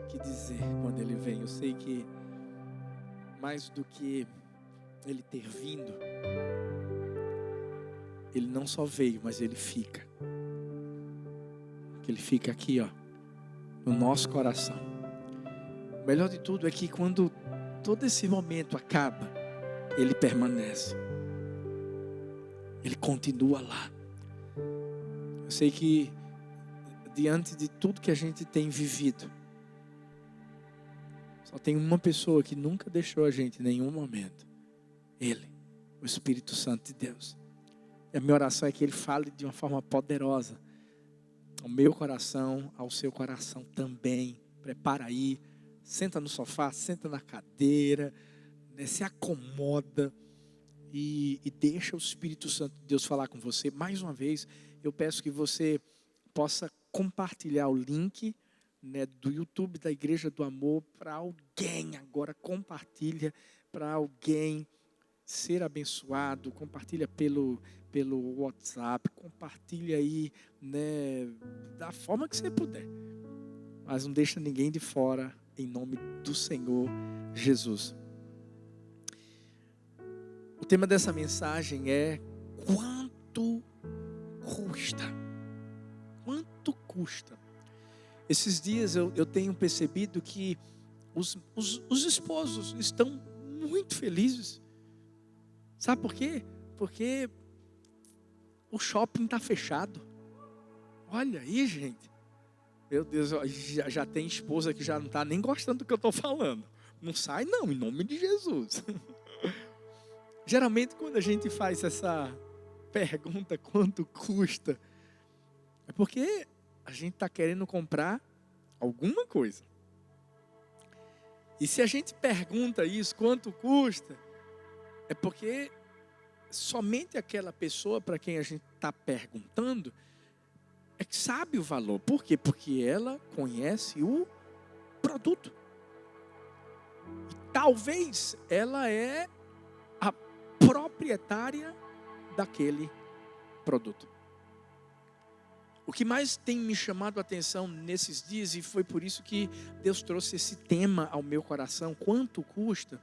que dizer quando Ele vem. Eu sei que mais do que Ele ter vindo, Ele não só veio, mas Ele fica. Ele fica aqui, no nosso coração. O melhor de tudo é que quando todo esse momento acaba, Ele permanece. Ele continua lá. Eu sei que diante de tudo que a gente tem vivido, só tem uma pessoa que nunca deixou a gente em nenhum momento. Ele, o Espírito Santo de Deus. E a minha oração é que Ele fale de uma forma poderosa ao meu coração, ao seu coração também. Prepara aí, senta no sofá, senta na cadeira, né, se acomoda e deixa o Espírito Santo de Deus falar com você. Mais uma vez, eu peço que você possa compartilhar o link, né, do YouTube da Igreja do Amor para alguém. Agora compartilha para alguém ser abençoado. Compartilha pelo WhatsApp, compartilha aí, né, da forma que você puder. Mas não deixa ninguém de fora, em nome do Senhor Jesus. O tema dessa mensagem é: quanto custa? Quanto custa? Esses dias eu tenho percebido que os esposos estão muito felizes. Sabe por quê? Porque o shopping está fechado. Olha aí, gente. Meu Deus, já tem esposa que já não está nem gostando do que eu estou falando. Não sai não, em nome de Jesus. Geralmente quando a gente faz essa pergunta, quanto custa, é porque a gente está querendo comprar alguma coisa. E se a gente pergunta isso, quanto custa, é porque somente aquela pessoa para quem a gente está perguntando é que sabe o valor. Por quê? Porque ela conhece o produto. E talvez ela é a proprietária daquele produto. O que mais tem me chamado a atenção nesses dias, e foi por isso que Deus trouxe esse tema ao meu coração, quanto custa,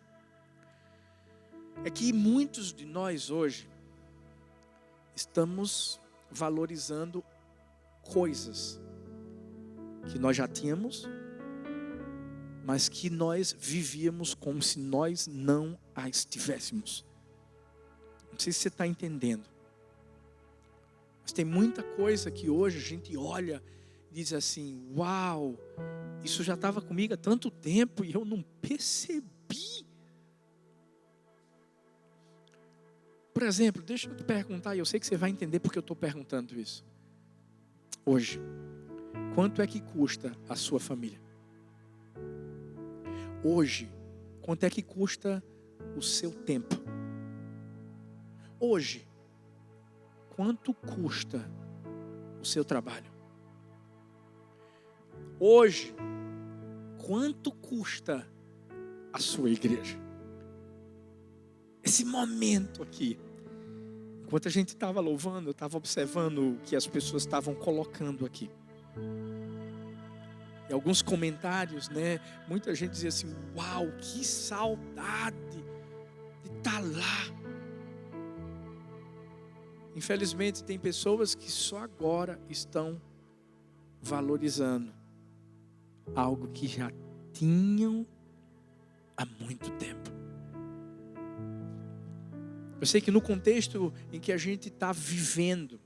é que muitos de nós hoje estamos valorizando coisas que nós já tínhamos, mas que nós vivíamos como se nós não as tivéssemos. Não sei se você está entendendo. Mas tem muita coisa que hoje a gente olha e diz assim: uau, isso já estava comigo há tanto tempo e eu não percebi. Por exemplo, deixa eu te perguntar, e eu sei que você vai entender porque eu estou perguntando isso. Hoje, quanto é que custa a sua família? Hoje, quanto é que custa o seu tempo? Hoje, quanto custa o seu trabalho? Hoje, quanto custa a sua igreja? Esse momento aqui, enquanto a gente estava louvando, eu estava observando o que as pessoas estavam colocando aqui. E alguns comentários, né? Muita gente dizia assim: uau, que saudade de estar lá. Infelizmente tem pessoas que só agora estão valorizando algo que já tinham há muito tempo. Eu sei que no contexto em que a gente está vivendo,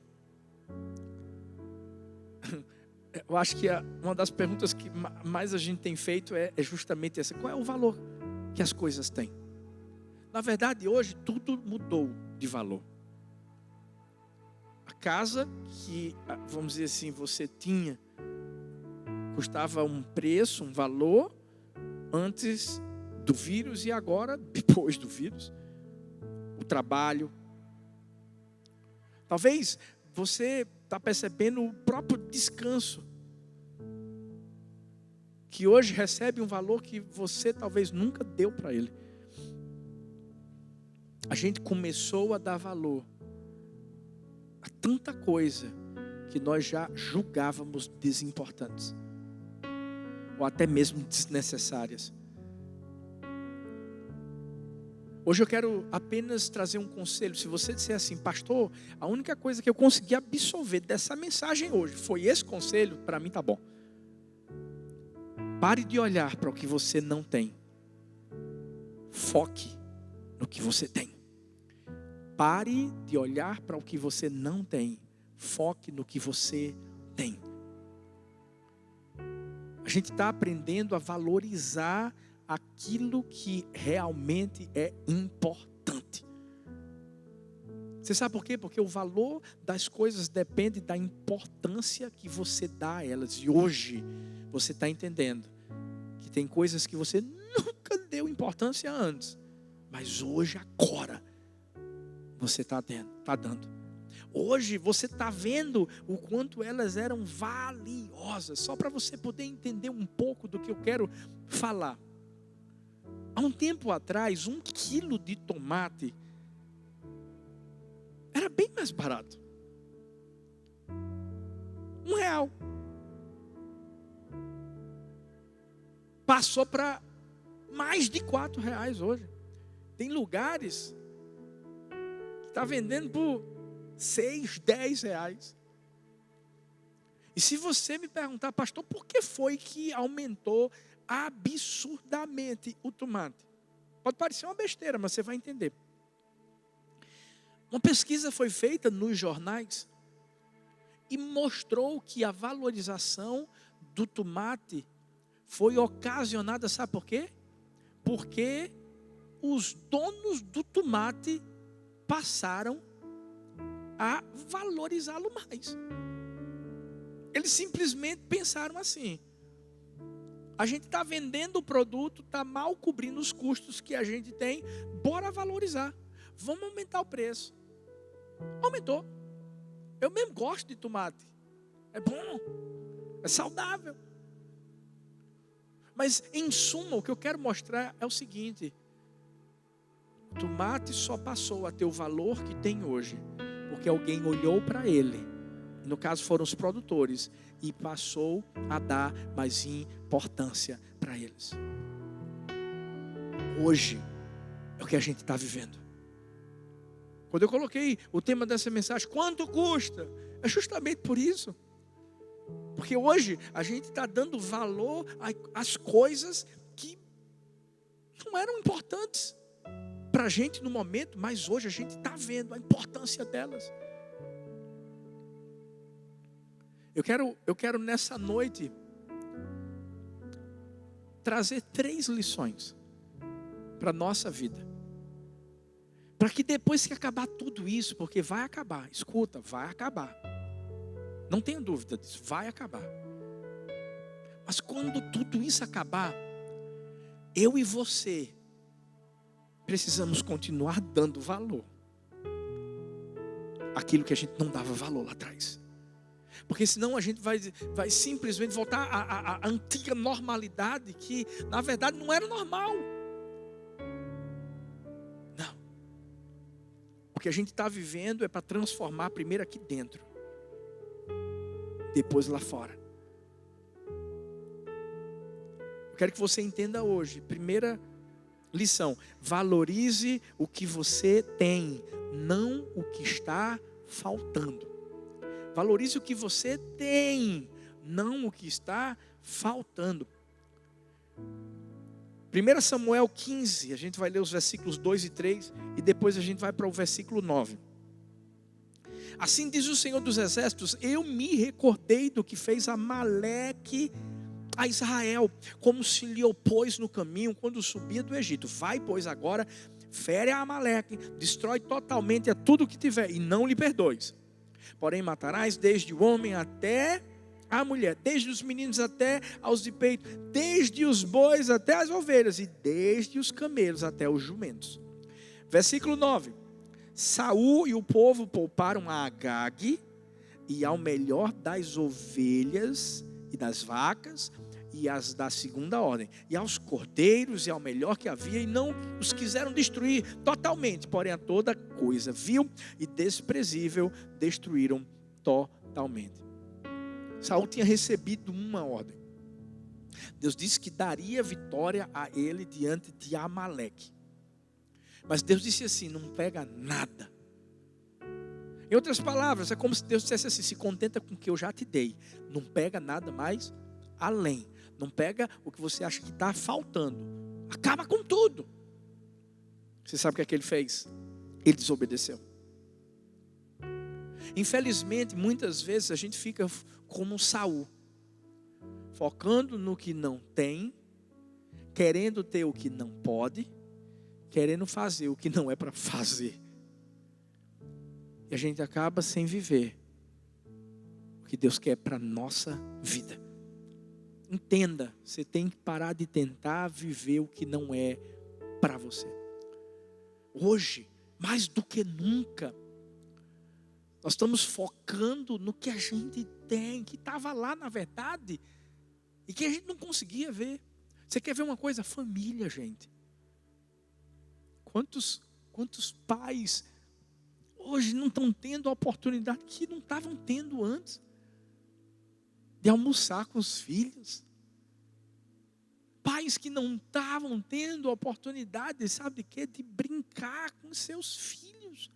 eu acho que uma das perguntas que mais a gente tem feito é justamente essa: qual é o valor que as coisas têm? Na verdade, hoje tudo mudou de valor. A casa que, vamos dizer assim, você tinha, custava um preço, um valor, antes do vírus e agora, depois do vírus. O trabalho. Talvez você está percebendo o próprio descanso, que hoje recebe um valor que você talvez nunca deu para ele. A gente começou a dar valor a tanta coisa que nós já julgávamos desimportantes. ou até mesmo desnecessárias. Hoje eu quero apenas trazer um conselho. Se você disser assim, pastor, a única coisa que eu consegui absorver dessa mensagem hoje foi esse conselho, para mim tá bom. Pare de olhar para o que você não tem. Foque no que você tem. Pare de olhar para o que você não tem. Foque no que você tem. A gente está aprendendo a valorizar aquilo que realmente é importante. Você sabe por quê? Porque o valor das coisas depende da importância que você dá a elas. E hoje você está entendendo que tem coisas que você nunca deu importância antes, mas hoje, agora, você está dando. Hoje você está vendo o quanto elas eram valiosas. Só para você poder entender um pouco do que eu quero falar. Há um tempo atrás, 1 quilo de tomate era bem mais barato. R$1. Passou para mais de R$4 hoje. Tem lugares que está vendendo por R$6, R$10. E se você me perguntar, pastor, por que foi que aumentou absurdamente o tomate? Pode parecer uma besteira, mas você vai entender. Uma pesquisa foi feita nos jornais e mostrou que a valorização do tomate foi ocasionada, sabe por quê? Porque os donos do tomate passaram a valorizá-lo mais. Eles simplesmente pensaram assim: a gente está vendendo o produto, está mal cobrindo os custos que a gente tem, bora valorizar, vamos aumentar o preço. Aumentou. Eu mesmo gosto de tomate, é bom, é saudável. Mas em suma, o que eu quero mostrar é o seguinte: o tomate só passou a ter o valor que tem hoje porque alguém olhou para ele, no caso foram os produtores, e passou a dar mais importância para eles. Hoje é o que a gente está vivendo. Quando eu coloquei o tema dessa mensagem, quanto custa? É justamente por isso. Porque hoje a gente está dando valor às coisas que não eram importantes para a gente no momento, mas hoje a gente está vendo a importância delas. Eu quero nessa noite trazer 3 lições para a nossa vida. Para que depois que acabar tudo isso, porque vai acabar, escuta, vai acabar. Não tenha dúvida disso, vai acabar. Mas quando tudo isso acabar, eu e você precisamos continuar dando valor àquilo que a gente não dava valor lá atrás. Porque senão a gente vai simplesmente voltar à antiga normalidade, que na verdade não era normal. Não. O que a gente está vivendo é para transformar primeiro aqui dentro, depois lá fora. Eu quero que você entenda hoje, primeira lição: valorize o que você tem, não o que está faltando. Valorize o que você tem, não o que está faltando. 1 Samuel 15, a gente vai ler os versículos 2 e 3 e depois a gente vai para o versículo 9. Assim diz o Senhor dos Exércitos: eu me recordei do que fez Amaleque a Israel, como se lhe opôs no caminho quando subia do Egito. Vai, pois, agora, fere a Amaleque, destrói totalmente a tudo que tiver, e não lhe perdoes. Porém matarás desde o homem até a mulher, desde os meninos até aos de peito, desde os bois até as ovelhas, e desde os camelos até os jumentos. Versículo 9. Saul e o povo pouparam a Agag e ao melhor das ovelhas e das vacas e as da segunda ordem, e aos cordeiros e ao melhor que havia, e não os quiseram destruir totalmente, porém a toda coisa vil e desprezível destruíram totalmente. Saul tinha recebido uma ordem: Deus disse que daria vitória a ele diante de Amaleque. Mas Deus disse assim: não pega nada. Em outras palavras, é como se Deus dissesse assim: se contenta com o que eu já te dei. Não pega nada mais além. Não pega o que você acha que está faltando. Acaba com tudo. Você sabe o que é que ele fez? Ele desobedeceu. Infelizmente, muitas vezes a gente fica como Saul, focando no que não tem, querendo ter o que não pode, querendo fazer o que não é para fazer. E a gente acaba sem viver o que Deus quer para a nossa vida. Entenda, você tem que parar de tentar viver o que não é para você. Hoje, mais do que nunca, nós estamos focando no que a gente tem, que estava lá na verdade, e que a gente não conseguia ver. Você quer ver uma coisa? Família, gente. Quantos pais hoje não estão tendo a oportunidade que não estavam tendo antes de almoçar com os filhos? Pais que não estavam tendo a oportunidade, sabe de quê? De brincar com seus filhos.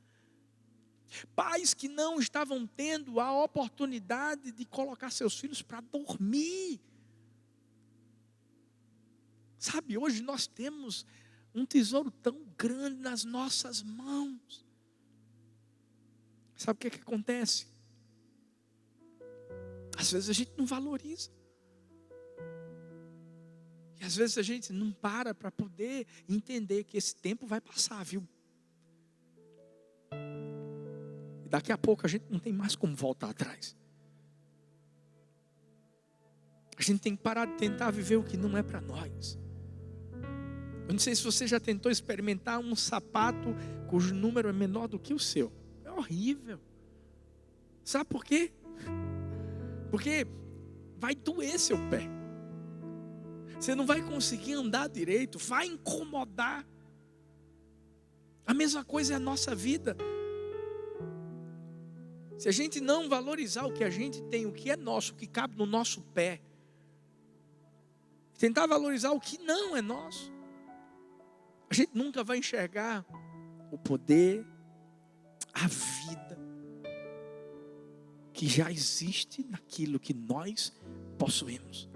Pais que não estavam tendo a oportunidade de colocar seus filhos para dormir. Sabe, hoje nós temos um tesouro tão grande nas nossas mãos. Sabe o que acontece? Às vezes a gente não valoriza. E às vezes a gente não para poder entender que esse tempo vai passar, viu? E daqui a pouco a gente não tem mais como voltar atrás. A gente tem que parar de tentar viver o que não é para nós. Eu não sei se você já tentou experimentar um sapato cujo número é menor do que o seu. É horrível. Sabe por quê? Porque vai doer seu pé. Você não vai conseguir andar direito, vai incomodar. A mesma coisa é a nossa vida. Se a gente não valorizar o que a gente tem, o que é nosso, o que cabe no nosso pé, tentar valorizar o que não é nosso, a gente nunca vai enxergar o poder, a vida que já existe naquilo que nós possuímos.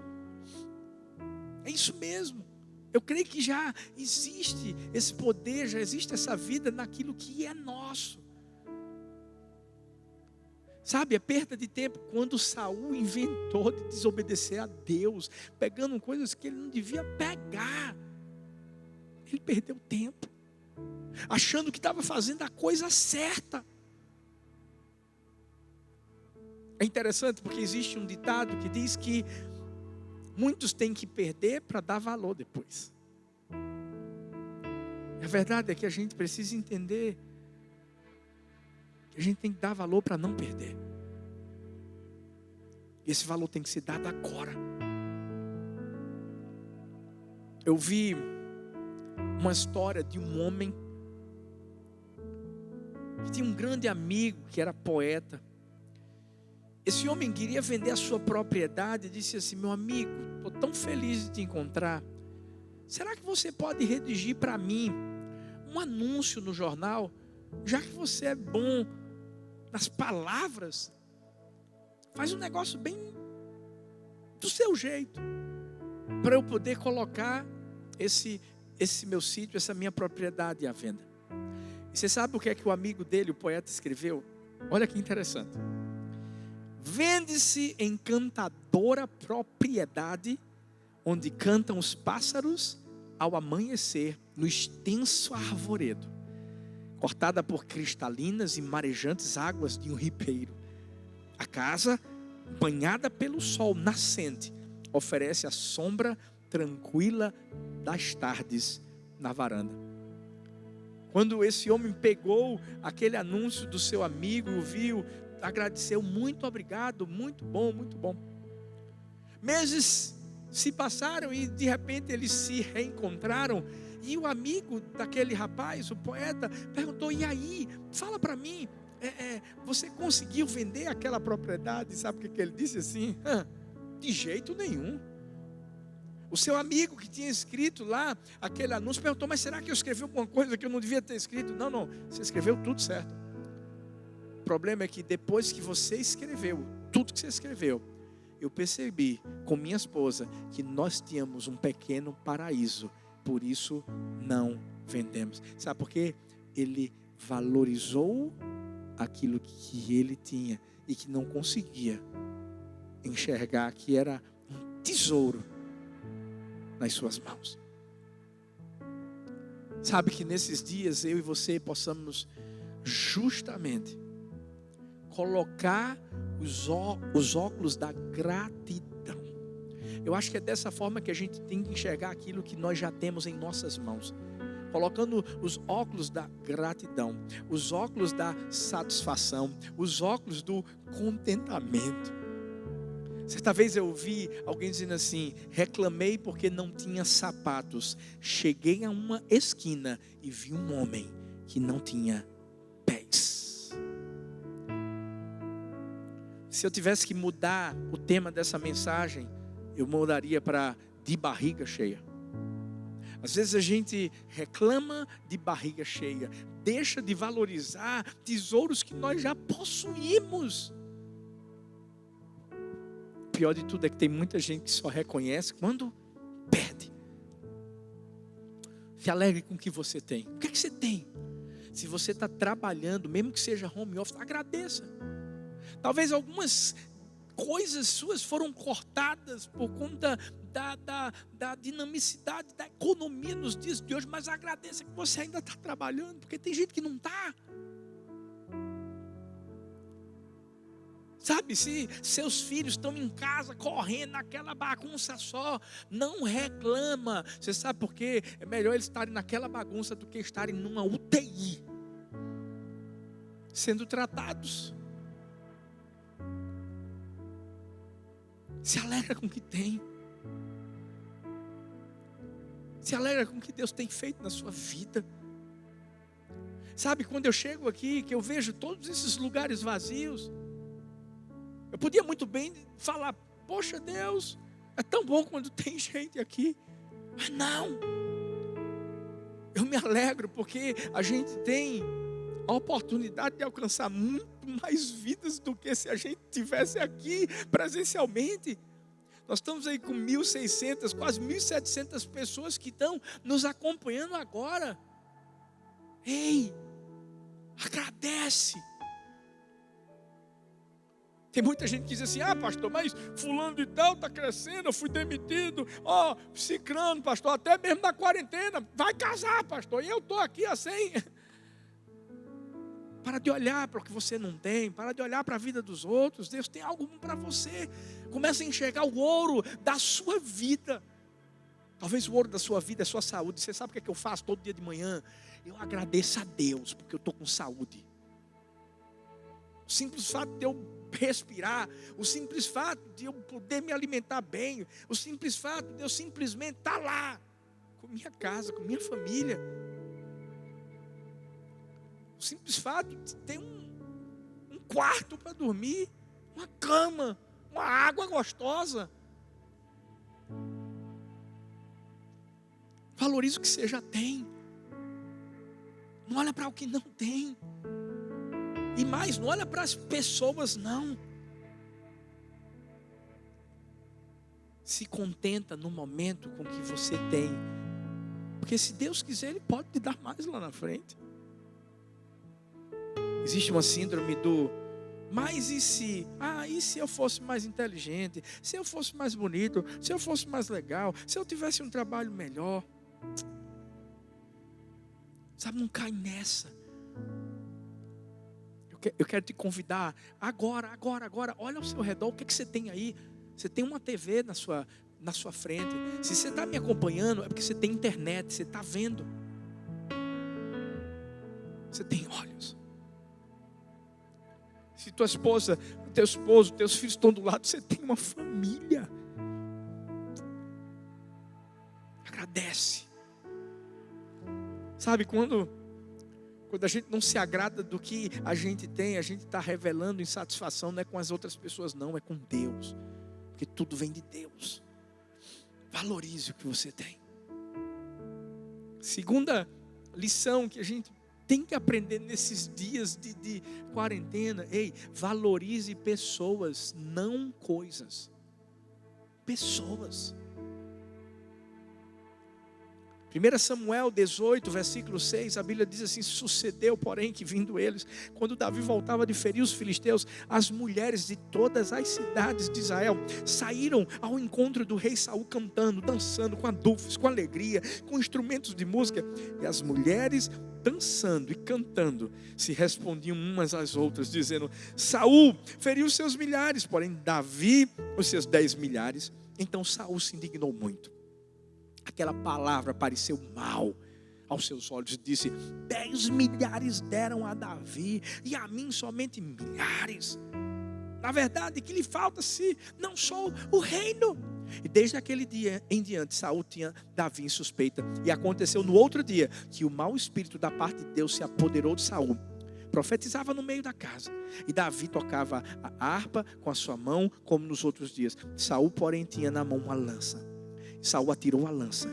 É isso mesmo. Eu creio que já existe esse poder, já existe essa vida naquilo que é nosso. Sabe, é perda de tempo quando Saul inventou de desobedecer a Deus, pegando coisas que ele não devia pegar. Ele perdeu tempo, achando que estava fazendo a coisa certa. É interessante porque existe um ditado que diz que muitos têm que perder para dar valor depois. A verdade é que a gente precisa entender que a gente tem que dar valor para não perder. E esse valor tem que ser dado agora. Eu vi uma história de um homem que tinha um grande amigo que era poeta. Esse homem queria vender a sua propriedade e disse assim: meu amigo, estou tão feliz de te encontrar. Será que você pode redigir para mim um anúncio no jornal? Já que você é bom nas palavras, faz um negócio bem do seu jeito, para eu poder colocar esse meu sítio, essa minha propriedade à venda. E você sabe o que é que o amigo dele, o poeta, escreveu? Olha que interessante. Vende-se encantadora propriedade, onde cantam os pássaros ao amanhecer, no extenso arvoredo, cortada por cristalinas e marejantes águas de um ribeiro. A casa, banhada pelo sol nascente, oferece a sombra tranquila das tardes na varanda. Quando esse homem pegou aquele anúncio do seu amigo, ouviu, agradeceu: muito obrigado, muito bom, muito bom. Meses se passaram e de repente eles se reencontraram. E o amigo daquele rapaz, o poeta, perguntou: e aí, fala para mim, você conseguiu vender aquela propriedade? Sabe o que ele disse assim? De jeito nenhum. O seu amigo que tinha escrito lá aquele anúncio perguntou: mas será que eu escrevi alguma coisa que eu não devia ter escrito? Não, não, você escreveu tudo certo. O problema é que depois que você escreveu tudo que você escreveu, eu percebi com minha esposa que nós tínhamos um pequeno paraíso. Por isso não vendemos. Sabe por quê? Ele valorizou aquilo que ele tinha e que não conseguia enxergar que era um tesouro nas suas mãos. Sabe que nesses dias eu e você possamos justamente colocar os óculos da gratidão. Eu acho que é dessa forma que a gente tem que enxergar aquilo que nós já temos em nossas mãos. Colocando os óculos da gratidão, os óculos da satisfação, os óculos do contentamento. Certa vez eu ouvi alguém dizendo assim: reclamei porque não tinha sapatos. Cheguei a uma esquina e vi um homem que não tinha pés. Se eu tivesse que mudar o tema dessa mensagem, eu mudaria para de barriga cheia. Às vezes a gente reclama de barriga cheia, deixa de valorizar tesouros que nós já possuímos. O pior de tudo é que tem muita gente que só reconhece quando perde. Se alegre com o que você tem. O que é que você tem? Se você está trabalhando, mesmo que seja home office, agradeça. Talvez algumas coisas suas foram cortadas por conta da dinamicidade da economia nos dias de hoje, mas agradeça que você ainda está trabalhando, porque tem gente que não está. Sabe, se seus filhos estão em casa correndo naquela bagunça só, não reclama. Você sabe por quê? É melhor eles estarem naquela bagunça do que estarem numa UTI, sendo tratados. Se alegra com o que tem. Se alegra com o que Deus tem feito na sua vida. Sabe, quando eu chego aqui, que eu vejo todos esses lugares vazios, eu podia muito bem falar: poxa Deus, é tão bom quando tem gente aqui. Mas não. Eu me alegro porque a gente tem a oportunidade de alcançar muito mais vidas do que se a gente tivesse aqui presencialmente. Nós estamos aí com 1.600, quase 1.700 pessoas que estão nos acompanhando agora. Ei, agradece. Tem muita gente que diz assim: ah, pastor, mas fulano de tal está crescendo, eu fui demitido. Ó, cicrano, pastor, até mesmo na quarentena, vai casar, pastor, e eu estou aqui assim. Para de olhar para o que você não tem, para de olhar para a vida dos outros. Deus tem algo para você. Comece a enxergar o ouro da sua vida. Talvez o ouro da sua vida é a sua saúde. Você sabe o que é que eu faço todo dia de manhã? Eu agradeço a Deus porque eu estou com saúde. O simples fato de eu respirar, o simples fato de eu poder me alimentar bem, o simples fato de eu simplesmente estar lá, com minha casa, com minha família. O simples fato de ter um quarto para dormir, uma cama, uma água gostosa. Valorize o que você já tem. Não olha para o que não tem. E mais, não olha para as pessoas, não. Se contenta no momento com o que você tem. Porque se Deus quiser, Ele pode te dar mais lá na frente. Existe uma síndrome do: mas e se? E se eu fosse mais inteligente? Se eu fosse mais bonito? Se eu fosse mais legal? Se eu tivesse um trabalho melhor? Sabe, não cai nessa. Eu quero te convidar agora. Olha ao seu redor, o que você tem aí? Você tem uma TV na sua frente. Se você está me acompanhando, é porque você tem internet, você está vendo. Você tem olhos. Se tua esposa, teu esposo, teus filhos estão do lado, você tem uma família. Agradece. Sabe, quando a gente não se agrada do que a gente tem, a gente está revelando insatisfação, não é com as outras pessoas não, é com Deus. Porque tudo vem de Deus. Valorize o que você tem. Segunda lição que a gente tem que aprender nesses dias de quarentena. Ei, valorize pessoas, não coisas. Pessoas. 1 Samuel 18, versículo 6, a Bíblia diz assim: sucedeu, porém, que vindo eles, quando Davi voltava de ferir os filisteus, as mulheres de todas as cidades de Israel saíram ao encontro do rei Saul cantando, dançando, com adufes, com alegria, com instrumentos de música. E as mulheres dançando e cantando se respondiam umas às outras, dizendo: Saul feriu os seus milhares, porém Davi os seus 10 milhares. Então Saul se indignou muito. Aquela palavra pareceu mal aos seus olhos e disse: 10 milhares deram a Davi e a mim somente milhares. Na verdade, que lhe falta-se não só o reino. E desde aquele dia em diante, Saul tinha Davi em suspeita. E aconteceu no outro dia que o mau espírito da parte de Deus se apoderou de Saul. Profetizava no meio da casa, e Davi tocava a harpa com a sua mão, como nos outros dias. Saul, porém, tinha na mão uma lança. Saul atirou a lança,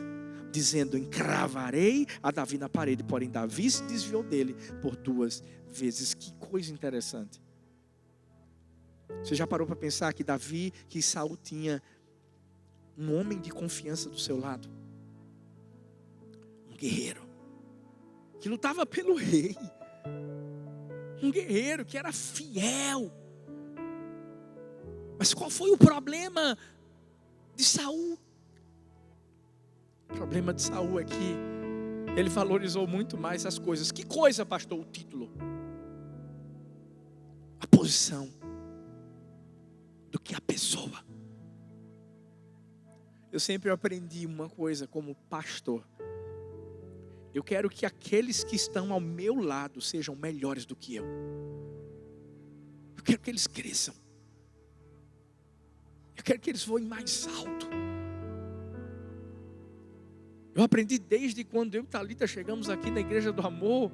dizendo: encravarei a Davi na parede. Porém Davi se desviou dele por 2 vezes. Que coisa interessante. Você já parou para pensar que Saul tinha um homem de confiança do seu lado? Um guerreiro que lutava pelo rei. Um guerreiro que era fiel. Mas qual foi o problema de Saul? O problema de Saul é que ele valorizou muito mais as coisas. Que coisa, pastor? O título, a posição, do que a pessoa. Eu sempre aprendi uma coisa como pastor: eu quero que aqueles que estão ao meu lado sejam melhores do que eu. Eu quero que eles cresçam. Eu quero que eles voem mais alto. Eu aprendi desde quando eu e Thalita chegamos aqui na Igreja do Amor,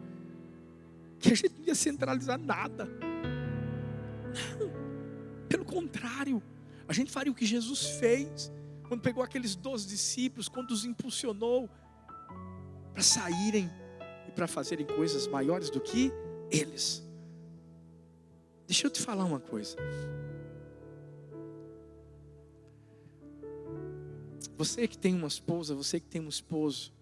que a gente não ia centralizar nada. Não, pelo contrário, a gente faria o que Jesus fez, quando pegou aqueles 12 discípulos, quando os impulsionou para saírem e para fazerem coisas maiores do que eles. Deixa eu te falar uma coisa. Você que tem uma esposa, você que tem um esposo,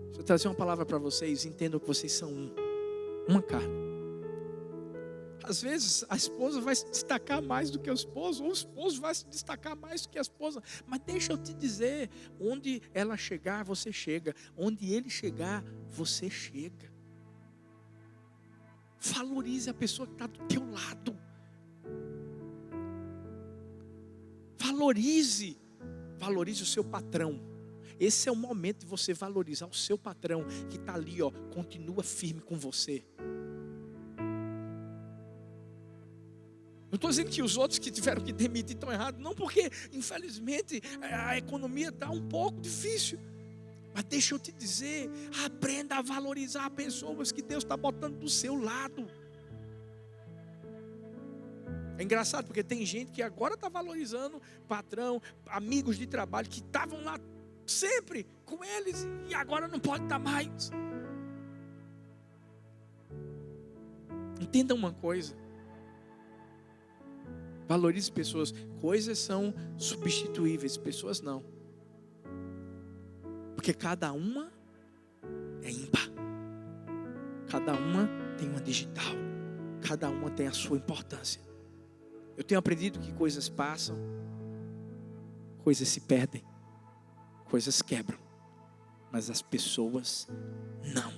deixa eu trazer uma palavra para vocês. Entendam que vocês são uma carne. Às vezes a esposa vai se destacar mais do que o esposo, ou o esposo vai se destacar mais do que a esposa. Mas deixa eu te dizer, onde ela chegar, você chega. Onde ele chegar, você chega. Valorize a pessoa que está do teu lado. Valorize o seu patrão. Esse é o momento de você valorizar o seu patrão que está ali, continua firme com você. Não estou dizendo que os outros que tiveram que demitir estão errados, não, porque infelizmente a economia está um pouco difícil. Mas deixa eu te dizer, aprenda a valorizar pessoas que Deus está botando do seu lado. É engraçado porque tem gente que agora está valorizando patrão, amigos de trabalho que estavam lá sempre com eles e agora não pode estar mais. Entenda uma coisa. Valorize pessoas. Coisas são substituíveis, pessoas não. Porque cada uma é ímpar. Cada uma tem uma digital. Cada uma tem a sua importância. Eu tenho aprendido que coisas passam, coisas se perdem, coisas quebram, mas as pessoas não.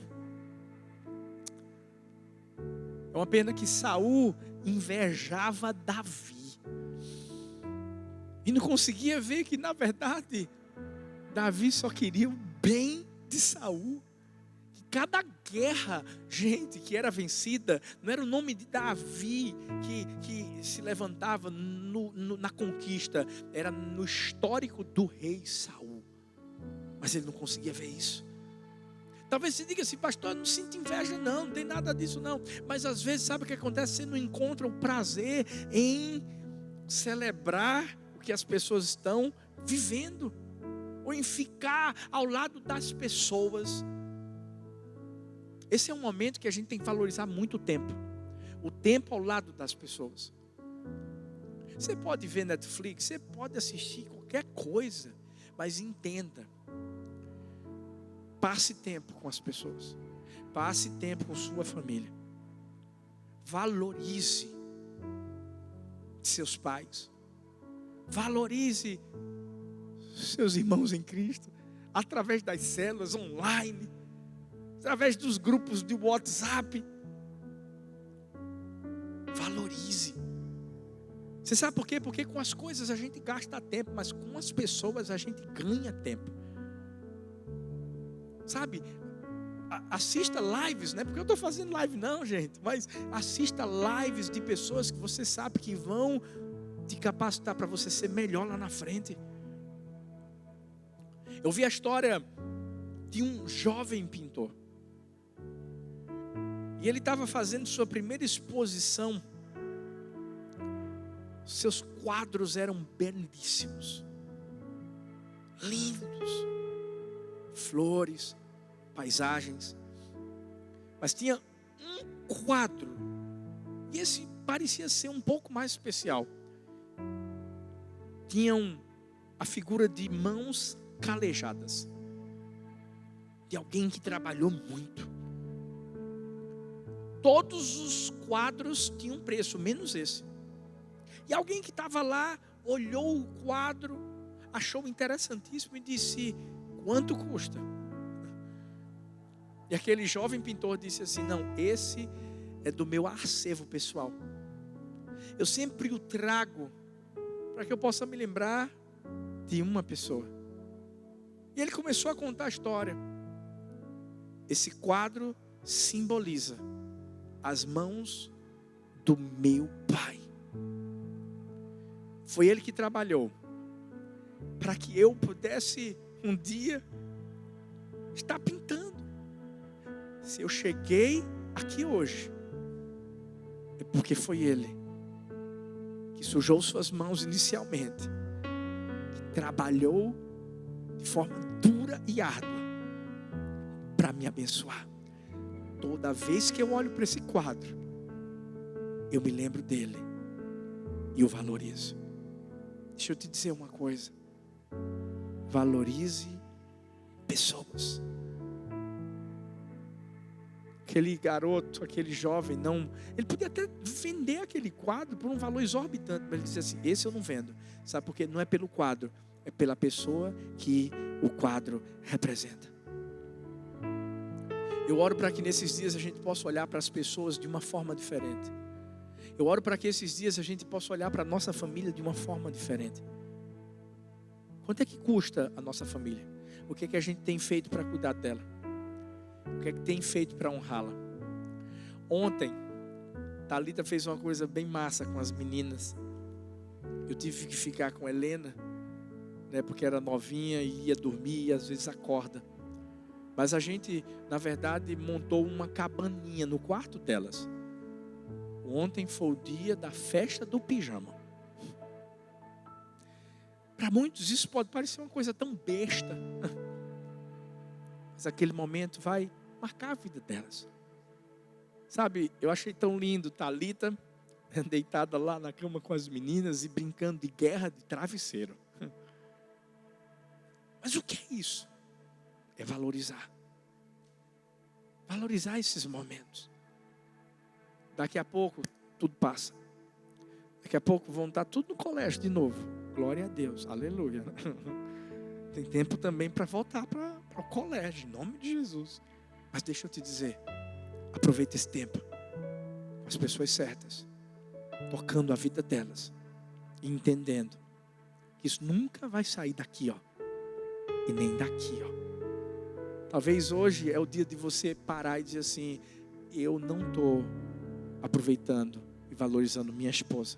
É uma pena que Saul invejava Davi e não conseguia ver que na verdade Davi só queria o bem de Saul. Cada guerra, gente, que era vencida, não era o nome de Davi que se levantava na conquista, era no histórico do rei Saul. Mas ele não conseguia ver isso. Talvez você diga assim: pastor, eu não sinto inveja não tem nada disso não. Mas às vezes, sabe o que acontece? Você não encontra o prazer em celebrar o que as pessoas estão vivendo, ou em ficar ao lado das pessoas. Esse é um momento que a gente tem que valorizar muito o tempo ao lado das pessoas. Você pode ver Netflix, você pode assistir qualquer coisa, mas entenda, passe tempo com as pessoas, passe tempo com sua família, valorize seus pais, valorize seus irmãos em Cristo, através das células online, através dos grupos de WhatsApp. Valorize. Você sabe por quê? Porque com as coisas a gente gasta tempo, mas com as pessoas a gente ganha tempo. Sabe? Assista lives, não é porque eu estou fazendo live não, gente, mas assista lives de pessoas que você sabe que vão te capacitar para você ser melhor lá na frente. Eu vi a história de um jovem pintor. E ele estava fazendo sua primeira exposição. Seus quadros eram belíssimos, lindos, flores, paisagens. Mas tinha um quadro, e esse parecia ser um pouco mais especial. Tinham a figura de mãos calejadas, de alguém que trabalhou muito. Todos os quadros tinham preço, menos esse. E alguém que estava lá, olhou o quadro, achou interessantíssimo e disse: quanto custa? E aquele jovem pintor disse assim: não, esse é do meu acervo pessoal. Eu sempre o trago para que eu possa me lembrar de uma pessoa. E ele começou a contar a história. Esse quadro simboliza as mãos do meu pai. Foi ele que trabalhou para que eu pudesse um dia estar pintando. Se eu cheguei aqui hoje, é porque foi ele que sujou suas mãos inicialmente, que trabalhou de forma dura e árdua para me abençoar. Toda vez que eu olho para esse quadro, eu me lembro dele e o valorizo. Deixa eu te dizer uma coisa: valorize pessoas. Aquele garoto, aquele jovem, ele podia até vender aquele quadro por um valor exorbitante, mas ele disse assim: esse eu não vendo. Sabe por quê? Não é pelo quadro, é pela pessoa que o quadro representa. Eu oro para que nesses dias a gente possa olhar para as pessoas de uma forma diferente. Eu oro para que esses dias a gente possa olhar para a nossa família de uma forma diferente. Quanto é que custa a nossa família? O que é que a gente tem feito para cuidar dela? O que é que tem feito para honrá-la? Ontem, Thalita fez uma coisa bem massa com as meninas. Eu tive que ficar com a Helena, né, porque era novinha e ia dormir e às vezes acorda. Mas a gente, na verdade, montou uma cabaninha no quarto delas. Ontem foi o dia da festa do pijama. Para muitos isso pode parecer uma coisa tão besta, mas aquele momento vai marcar a vida delas. Sabe, eu achei tão lindo Thalita deitada lá na cama com as meninas e brincando de guerra de travesseiro. Mas o que é isso? É valorizar. Valorizar esses momentos. Daqui a pouco tudo passa. Daqui a pouco vão estar tudo no colégio de novo. Glória a Deus, aleluia. Tem tempo também para voltar para o colégio, em nome de Jesus. Mas deixa eu te dizer, aproveita esse tempo com as pessoas certas, tocando a vida delas e entendendo que isso nunca vai sair daqui, ó, e nem daqui, ó. Talvez hoje é o dia de você parar e dizer assim: eu não estou aproveitando e valorizando minha esposa.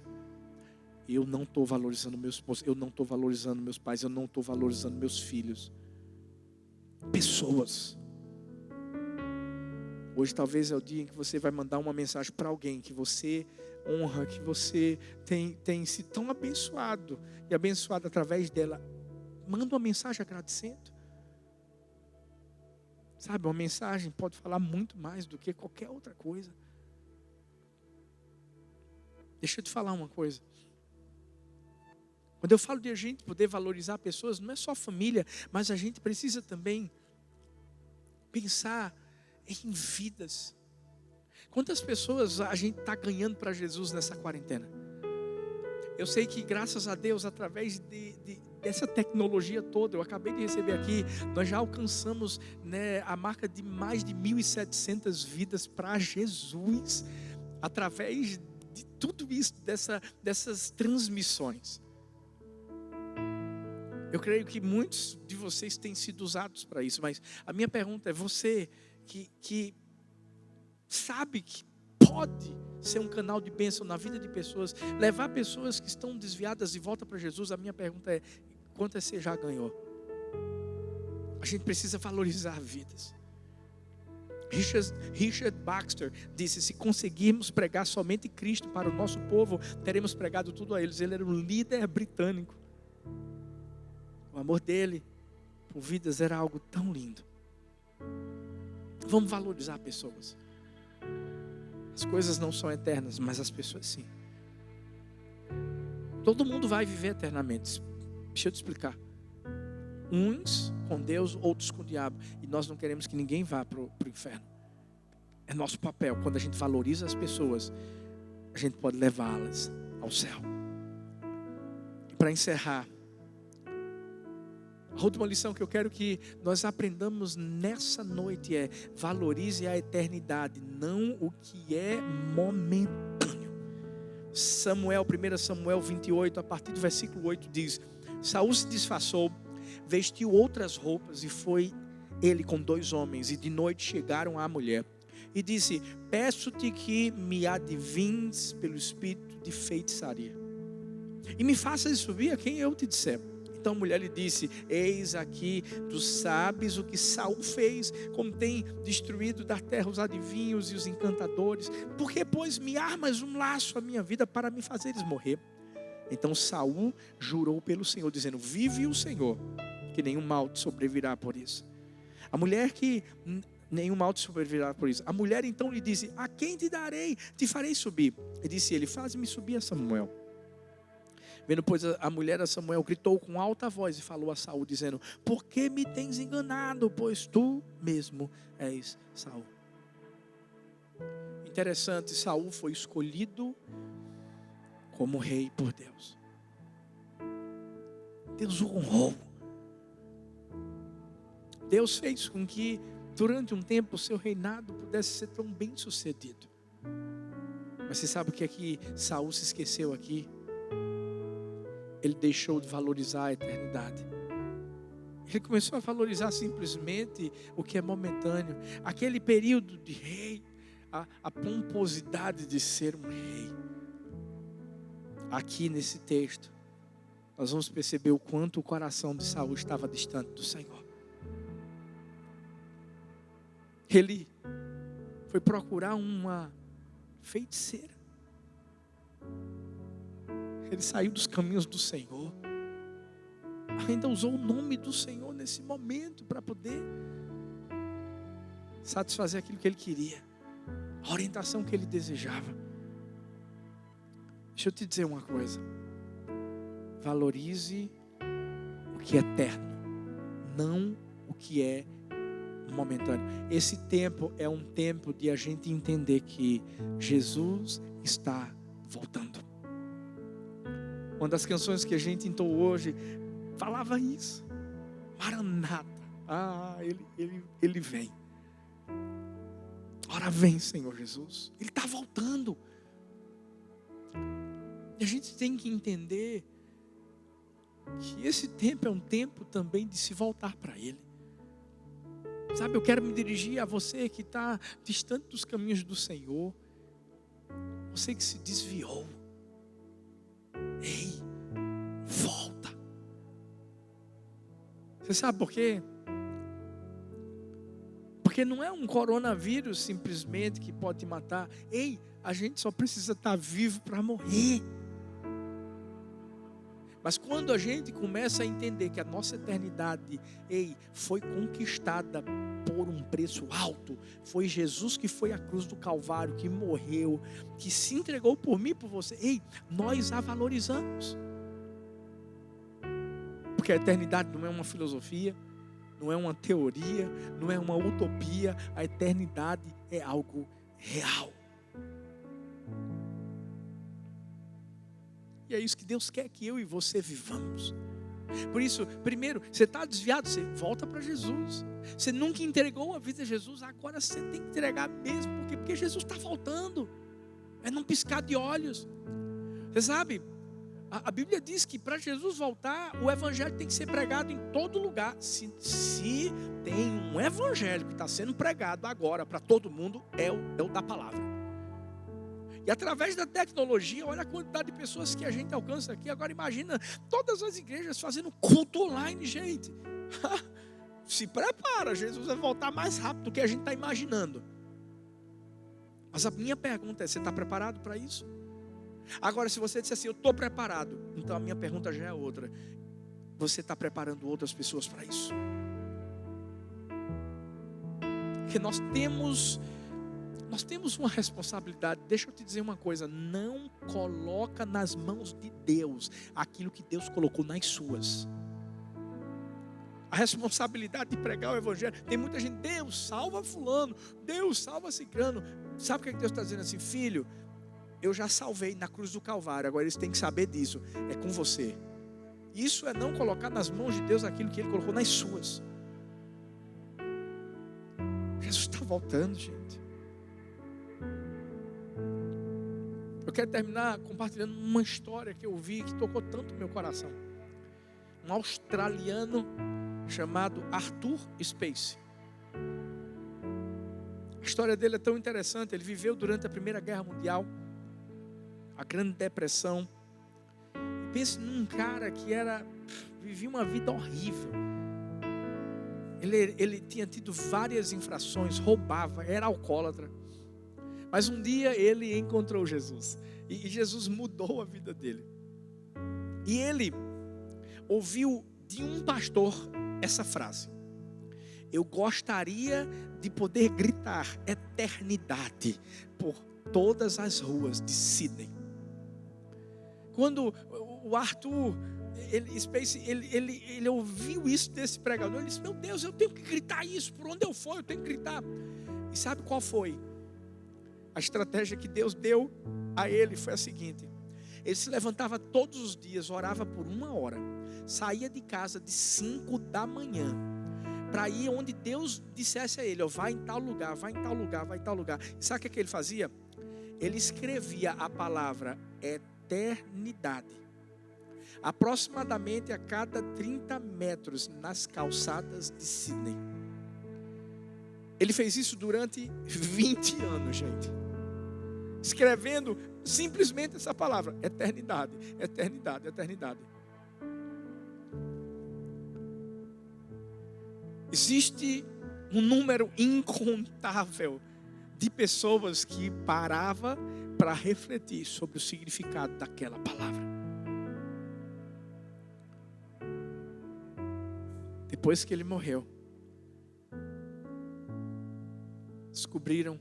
Eu não estou valorizando meu esposo. Eu não estou valorizando meus pais. Eu não estou valorizando meus filhos. Pessoas. Hoje talvez é o dia em que você vai mandar uma mensagem para alguém que você honra, que você tem sido tão abençoado e abençoado através dela. manda uma mensagem agradecendo. Sabe, uma mensagem pode falar muito mais do que qualquer outra coisa. Deixa eu te falar uma coisa. Quando eu falo de a gente poder valorizar pessoas, não é só família, mas a gente precisa também pensar em vidas. Quantas pessoas a gente está ganhando para Jesus nessa quarentena? Eu sei que graças a Deus, através dessa tecnologia toda, eu acabei de receber aqui, nós já alcançamos, né, a marca de mais de 1.700 vidas para Jesus, através de tudo isso, dessas transmissões. Eu creio que muitos de vocês têm sido usados para isso, mas a minha pergunta é: você que sabe que pode ser um canal de bênção na vida de pessoas, levar pessoas que estão desviadas de volta para Jesus, a minha pergunta é: quantas você já ganhou? A gente precisa valorizar vidas. Richard Baxter disse: se conseguirmos pregar somente Cristo para o nosso povo, teremos pregado tudo a eles. Ele era um líder britânico. O amor dele por vidas era algo tão lindo. Vamos valorizar pessoas. As coisas não são eternas, mas as pessoas sim. Todo mundo vai viver eternamente. Deixa eu te explicar. Uns com Deus, outros com o diabo. E nós não queremos que ninguém vá para o inferno. É nosso papel. Quando a gente valoriza as pessoas, a gente pode levá-las ao céu. E para encerrar, a última lição que eu quero que nós aprendamos nessa noite é: valorize a eternidade, não o que é momentâneo. 1 Samuel 28, a partir do versículo 8 diz: Saul se disfarçou, vestiu outras roupas e foi ele com 2 homens, e de noite chegaram à mulher e disse: peço-te que me adivinhes pelo espírito de feitiçaria e me faças subir a quem eu te disser. Então a mulher lhe disse: eis aqui, tu sabes o que Saul fez, como tem destruído da terra os adivinhos e os encantadores. Por que, pois, me armas um laço à minha vida para me fazeres morrer? Então Saul jurou pelo Senhor, dizendo: vive o Senhor, que nenhum mal te sobrevirá por isso. A mulher nenhum mal te sobrevirá por isso. A mulher então lhe disse: a quem te darei? Te farei subir. E disse ele: faz-me subir a Samuel. Vendo, pois, a mulher a Samuel, gritou com alta voz e falou a Saul, dizendo: por que me tens enganado? Pois tu mesmo és Saul. Interessante, Saul foi escolhido como rei por Deus. Deus o honrou. Deus fez com que durante um tempo o seu reinado pudesse ser tão bem sucedido. Mas você sabe o que é que Saul se esqueceu aqui? Ele deixou de valorizar a eternidade. Ele começou a valorizar simplesmente o que é momentâneo. Aquele período de rei, a pomposidade de ser um rei. Aqui nesse texto, nós vamos perceber o quanto o coração de Saul estava distante do Senhor. Ele foi procurar uma feiticeira. Ele saiu dos caminhos do Senhor. Ainda usou o nome do Senhor nesse momento para poder satisfazer aquilo que ele queria, a orientação que ele desejava. Deixa eu te dizer uma coisa: valorize o que é eterno, não o que é momentâneo. Esse tempo é um tempo de a gente entender que Jesus está voltando. Uma das canções que a gente entoou hoje falava isso. Maranata. Ele vem. Ora vem, Senhor Jesus. Ele está voltando. E a gente tem que entender que esse tempo é um tempo também de se voltar para Ele. Sabe, eu quero me dirigir a você que está distante dos caminhos do Senhor. Você que se desviou. Ei, volta. Você sabe por quê? Porque não é um coronavírus simplesmente que pode te matar. Ei, a gente só precisa estar vivo para morrer. Mas quando a gente começa a entender que a nossa eternidade, foi conquistada por um preço alto, foi Jesus que foi à cruz do Calvário, que morreu, que se entregou por mim e por você, nós a valorizamos. Porque a eternidade não é uma filosofia, não é uma teoria, não é uma utopia, a eternidade é algo real. E é isso que Deus quer que eu e você vivamos. Por isso, primeiro, você está desviado, você volta para Jesus. Você nunca entregou a vida a Jesus, agora você tem que entregar mesmo. Porque Jesus está voltando. É num piscar de olhos. Você sabe, a Bíblia diz que para Jesus voltar, o evangelho tem que ser pregado em todo lugar. Se tem um evangelho que está sendo pregado agora para todo mundo, é o da palavra. E através da tecnologia, olha a quantidade de pessoas que a gente alcança aqui. Agora imagina todas as igrejas fazendo culto online, gente. Se prepara, Jesus vai voltar mais rápido do que a gente está imaginando. Mas a minha pergunta é, você está preparado para isso? Agora, se você disser assim, eu estou preparado, então a minha pergunta já é outra. Você está preparando outras pessoas para isso? Porque nós temos uma responsabilidade. Deixa eu te dizer uma coisa, não coloca nas mãos de Deus aquilo que Deus colocou nas suas. A responsabilidade de pregar o evangelho, tem muita gente, Deus salva fulano, Deus salva ciclano. Sabe o que Deus está dizendo assim? Filho, eu já salvei na cruz do Calvário, agora eles têm que saber disso, é com você. Isso é não colocar nas mãos de Deus aquilo que Ele colocou nas suas. Jesus está voltando, gente. Eu quero terminar compartilhando uma história que eu vi, que tocou tanto meu coração. Um australiano chamado Arthur Space. A história dele é tão interessante. Ele viveu durante a Primeira Guerra Mundial, a Grande Depressão. E pense num cara que vivia uma vida horrível. Ele tinha tido várias infrações, roubava, era alcoólatra. Mas um dia ele encontrou Jesus. E Jesus mudou a vida dele. E ele ouviu de um pastor essa frase: eu gostaria de poder gritar eternidade por todas as ruas de Sydney. Quando o Arthur ele ouviu isso desse pregador, ele disse: meu Deus, eu tenho que gritar isso, por onde eu for eu tenho que gritar. E sabe qual foi? A estratégia que Deus deu a ele foi a seguinte: ele se levantava todos os dias, orava por 1 hora, saía de casa de 5 da manhã, para ir onde Deus dissesse a ele: vai em tal lugar, vai em tal lugar, vai em tal lugar. E sabe o que ele fazia? Ele escrevia a palavra eternidade, aproximadamente a cada 30 metros, nas calçadas de Sydney. Ele fez isso durante 20 anos, gente. Escrevendo simplesmente essa palavra: eternidade, eternidade, eternidade. Existe um número incontável de pessoas que parava para refletir sobre o significado daquela palavra. Depois que ele morreu, descobriram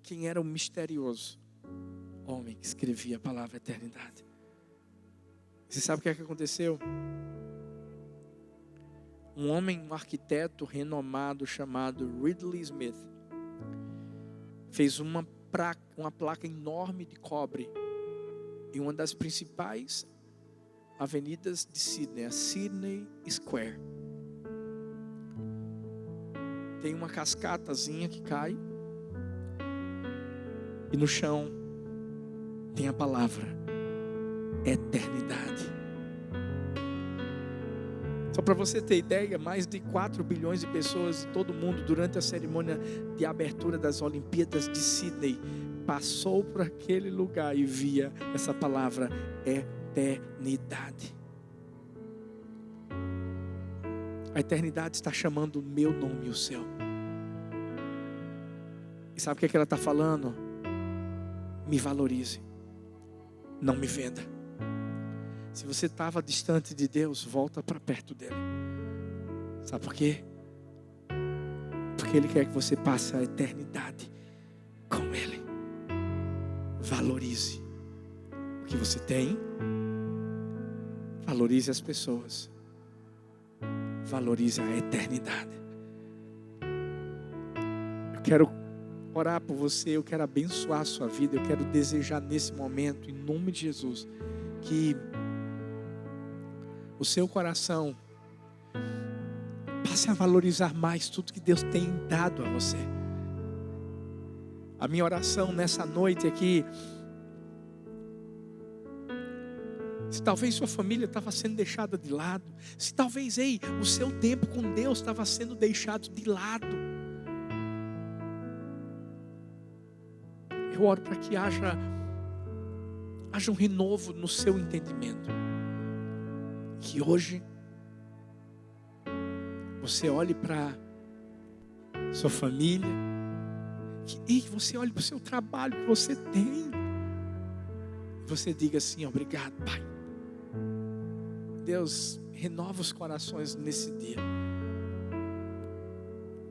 quem era o misterioso homem que escrevia a palavra eternidade. Você sabe o que é que aconteceu? Um arquiteto renomado chamado Ridley Smith fez uma placa enorme de cobre em uma das principais avenidas de Sydney, a Sydney Square. Tem uma cascatazinha que cai e no chão tem a palavra eternidade. Só para você ter ideia, mais de 4 bilhões de pessoas em todo o mundo, durante a cerimônia de abertura das Olimpíadas de Sydney, passou por aquele lugar e via essa palavra eternidade. A eternidade está chamando o meu nome e o seu. E sabe o que ela está falando? Me valorize, não me venda. Se você estava distante de Deus, volta para perto dele. Sabe por quê? Porque Ele quer que você passe a eternidade com Ele. Valorize o que você tem. Valorize as pessoas. Valorize a eternidade. Eu quero orar por você, eu quero abençoar a sua vida, eu quero desejar nesse momento, em nome de Jesus, que o seu coração passe a valorizar mais tudo que Deus tem dado a você. A minha oração nessa noite é que, se talvez sua família estava sendo deixada de lado, se talvez o seu tempo com Deus estava sendo deixado de lado, eu oro para que haja um renovo no seu entendimento. Que hoje você olhe para sua família, que você olhe para o seu trabalho que você tem, e você diga assim: obrigado, Pai. Deus, renova os corações nesse dia.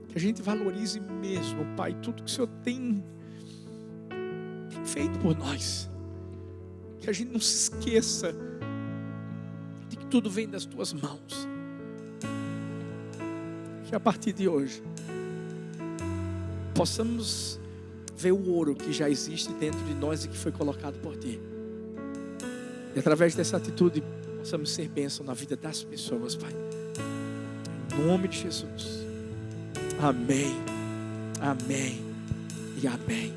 Que a gente valorize mesmo, Pai, tudo que o Senhor tem feito por nós. Que a gente não se esqueça de que tudo vem das Tuas mãos. Que a partir de hoje possamos ver o ouro que já existe dentro de nós e que foi colocado por Ti. E através dessa atitude possamos ser bênção na vida das pessoas, Pai. Em nome de Jesus. Amém. Amém. E amém.